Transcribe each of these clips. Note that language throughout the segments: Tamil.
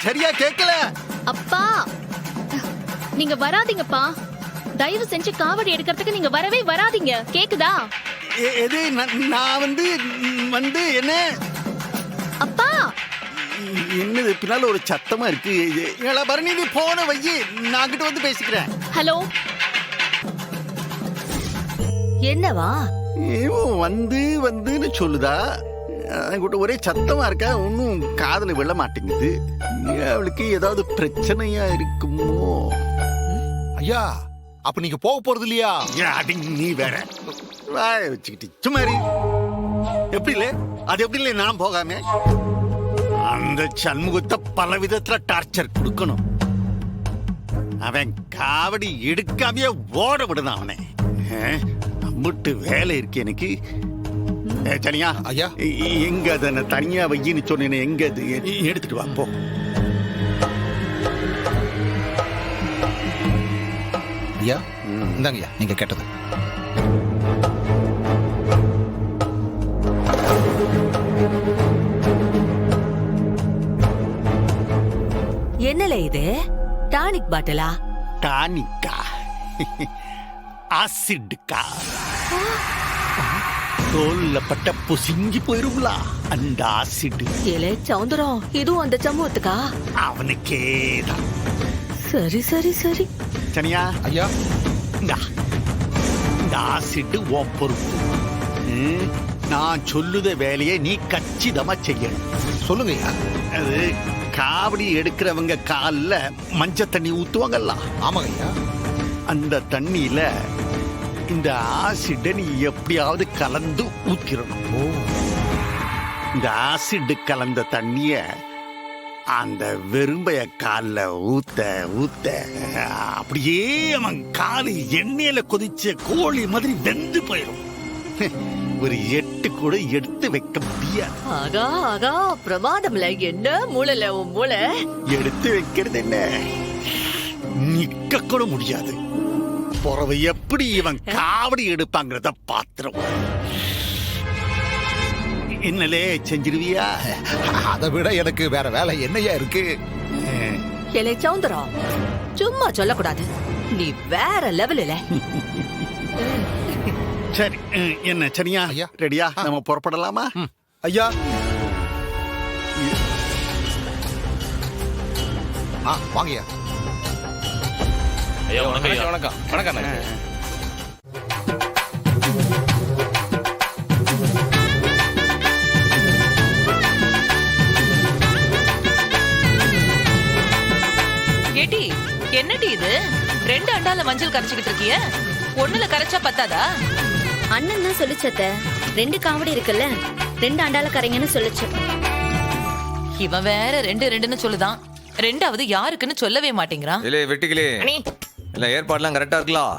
சரியா கேட்கல. அப்பா நீங்க வராதீங்கப்பா. தயவு செஞ்சு காவடி எடுக்கிறதுக்கு நீங்க வரவே வராதீங்க. கேக்குதா? எது நான் வந்து என்ன அப்பா என்னது பின்னால ஒரு சத்தமா இருக்கு. பரணி நீ போன வையி, நான் கிட்ட வந்து பேசிக்கிறேன். ஹலோ என்னவா? வந்துன்னு சொல்லுதா. கூட ஒரே சத்தமா இருக்கா, ஒன்னும் காதுல விழ மாட்டேங்குது. அவளுக்கு ஏதாவது பிரச்சனையா இருக்குமோ? ஐயா, அப்ப நீங்க போக போறது இல்லையா? நீ வேற வாய வச்சுக்கிட்டு சும்மாரி. எப்படி இல்ல அது எப்படி இல்ல நான் போகாம அந்த சண்முகத்தை பல விதத்துல டார்ச்சர் கொடுக்கணும். அவன் காவடி எடுக்காமையே ஓட விடணும் அவனை. அம்பிட்டு வேலை இருக்கு எனக்கு. சரியா ஐயா, எங்க அதை தனியா வையின்னு சொன்னேன். எங்க அது எடுத்துட்டு வா போ. ஐயா இந்தாங்க ஐயா, நீங்க கேட்டது. என்னல இது? டானிக் பாட்டிலா? டானிக்கா? ஆசிட்கா? தோல்ல பட்ட புசிங்கி போயிருங்களா அந்த ஆசிட்? ஏலே சௌந்தரம், இதுவும் அந்த சமூகத்துக்கா? அவனுக்கேதான். சரி சரி சரி. சனியா ஐயா, இந்த ஆசிட் உன் பொறுப்பு. நான் சொல்லுத வேலையை நீ கச்சிதமா செய்யணும். சொல்லுங்க ஐயா. அது காவடி எடுக்கிறவங்க கால்ல மஞ்ச தண்ணி ஊத்துவாங்கல்ல. ஆமாங்க ஐயா. அந்த தண்ணியில இந்த ஆசிட்டை நீ எப்படியாவது கலந்து ஊத்திரணும். இந்த ஆசிட் கலந்த தண்ணிய அந்த வெறும்பைய கால்ல ஊத்த ஊத்த அப்படியே அவன் காலு எண்ணெயில கொதிச்ச கோழி மாதிரி வெந்து போயிடும். ஒரு 8 கூட எடுத்து வைக்க முடியாது. ஆகா ஆகா, பிரமாதம்ல. என்ன மூளைல உன் மூளை? எடுத்து வைக்கிறது என்ன, நிக்க கூட முடியாது. பொறவை எப்படி இவன் காவடி எடுப்பாங்கிறத பாத்திரம். என்னலே செஞ்சிருவியா? அதை விட எனக்கு வேற வேலை என்னையா இருக்கு? ஏலே சௌந்தரம், சும்மா சொல்லக்கூடாது. நீ வேற லெவல்ல. சரி, என்ன சரியா? ஐயா. ரெடியா? நம்ம புறப்படலாமா? ஐயா, வாங்கய்யா. ஐயா வணக்கம். வணக்கம் வணக்கம். கேட்டி, என்னடி இது? 2 அண்டால மஞ்சள் கரைச்சுக்கிட்டு இருக்கிய? ஒண்ணுல கரைச்சா பத்தாதா? அண்ணன் தான் சொல்லிச்சத்த. 2 காவடி இருக்குல்ல, 2 அண்டால கரைங்கன்னு சொல்லிச்சு. இவன் வேற 2 சொல்லுதான். 2வது யாருக்குன்னு சொல்லவே மாட்டேங்கிறான். இல்ல வெட்டிக்கலே இல்ல, ஏற்பாடுலாம் கரெக்டா இருக்கலாம்.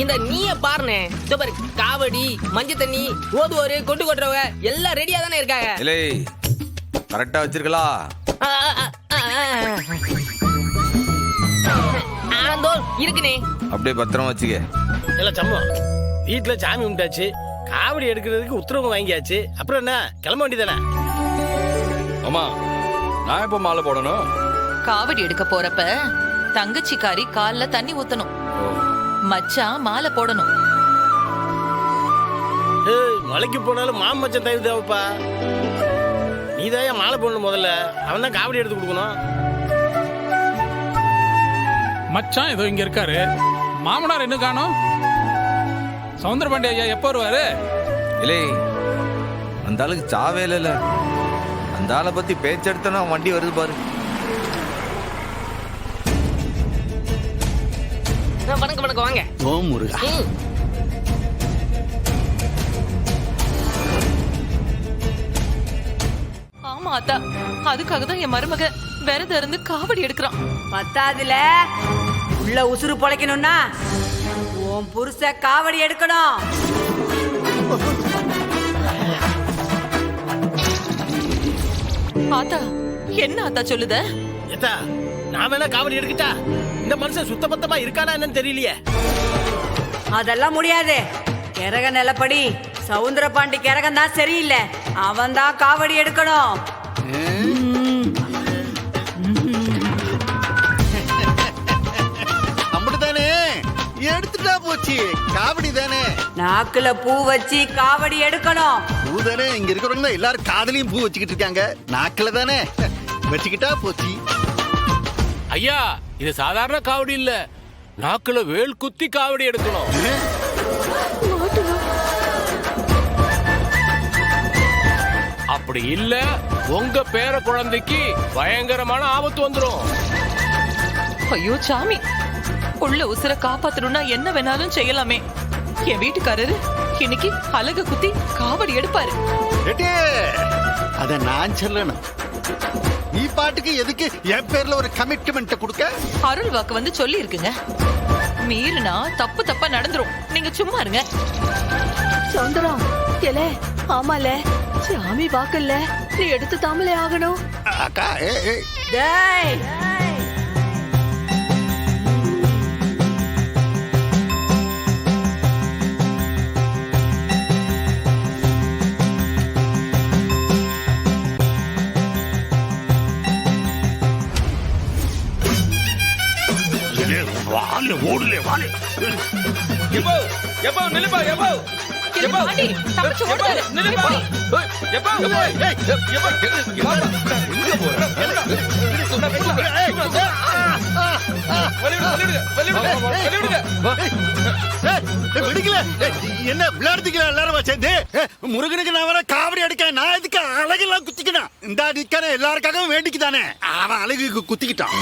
இந்த நீய பாருனே, சூப்பர். காவடி, மஞ்சள் தண்ணி, ஓதுவோரு, கொண்டு கொட்டுறவங்க எல்லாம் ரெடியா தானே இருக்காங்க. இல்ல கரெக்டா வச்சிருக்கலா? இருக்குனே. அப்படியே பத்திரமா வச்சுக்க. இல்ல சம்பா, வீட்டுல சாமி கும்பிட்டாச்சு, காவடி எடுக்கிறதுக்கு உத்தரவு வாங்கியாச்சு. அப்புறம் என்ன, கிளம்ப வேண்டியதானே? ஆமா, நான் எப்ப மாலை போடணும்? காவடி எடுக்க போறப்ப தங்கச்சிக்காரி கால்ல தண்ணி ஊத்தணும். மச்சான் மாலை போடணும். மலைக்கு போனாலும் மாமச்சன் தயவு தேவைப்பா. நீதான் மாலை போடணும். முதல்ல அவன் தான் காவடி எடுத்து கொடுக்கணும். மச்சான் ஏதோ இங்க இருக்காரு. மாமனார் என்ன காணோம்? சவுந்தரபாண்டி ஐயா எப்போ வருவாரு? இல்லை, அந்த ஆளுக்கு சாவே இல்ல. அந்த ஆளை பத்தி பேச்செடுத்தனா வண்டி வருது பாரு. வணக்கம் வணக்கம், வாங்க. ஓம் முருகா. ஆமா அத்தா, அதுக்காக தான் என் மருமக விரதம் இருந்து காவடி எடுக்கிறான். பத்தாதுல உள்ள உசுறு பொழைக்கணும்னா உன் புருஷ காவடி எடுக்கணும். ஆத்தா, என்ன ஆத்தா சொல்லுத? ஏத்தா, நான் வேணா காவடி எடுக்கிட்டா? இந்த மனுஷன் சுத்த பத்தமா இருக்கானா என்னன்னு தெரியலையே. அதெல்லாம் முடியாது. கிரக நிலப்படி சவுந்தரபாண்டி கிரகம் தான் சரியில்லை. அவன் தான் காவடி எடுக்கணும். எடுத்துட்டா போச்சு. காவடி தானே. நாக்குல பூ வச்சு காவடி எடுக்கணும். பூ தானே. இங்க இருக்கிறவங்க எல்லாரும் காதலையும் பூ வச்சுக்கிட்டு இருக்காங்க. நாக்குல தானே வச்சுக்கிட்டா போச்சு. ஐயா இது சாதாரண காவடி இல்ல, நாக்குல வேல் குத்தி காவடி எடுக்கணும். அப்படி இல்ல உங்க பேர குழந்தைக்கு பயங்கரமான ஆபத்து வந்துரும். ஐயோ சாமி, உள்ள உசுர காப்பாத்தணும்னா என்ன வேணாலும் செய்யலாமே. என் வீட்டுக்காரரு இன்னைக்கு அழக குத்தி காவடி எடுப்பாரு. ஏட்டே, அத நான் சொல்லணும். நீ பாட்டுக்கு எதுக்கு என் பேர்ல ஒரு கமிட்மெண்ட் கொடுக்க? அருள் வாக்கு வந்து சொல்லி இருக்குங்க, மீறினா தப்பு தப்பா நடந்துரும். நீங்க சும்மா இருங்க. சௌந்தரம் எலே, ஆமால சாமி வாக்கல்ல, நீ எடுத்து தாமலே ஆகணும். அக்கா டேய் ஓடுலே வாலே. என்ன பாண்டி, தப்பிச்சு ஓடுறாரு. விடுக்கல. என்ன விளையாடுறீங்களா எல்லாரும் சேர்ந்து? முருகனுக்கு நான் வர காவடி அடிக்க நான் எதுக்கு அழகெல்லாம் குத்திக்கிட்டான்? இந்த அடிக்கான எல்லாருக்காகவும் வேண்டிக்குதானே, அவன் அழகுக்கு குத்திக்கிட்டான்.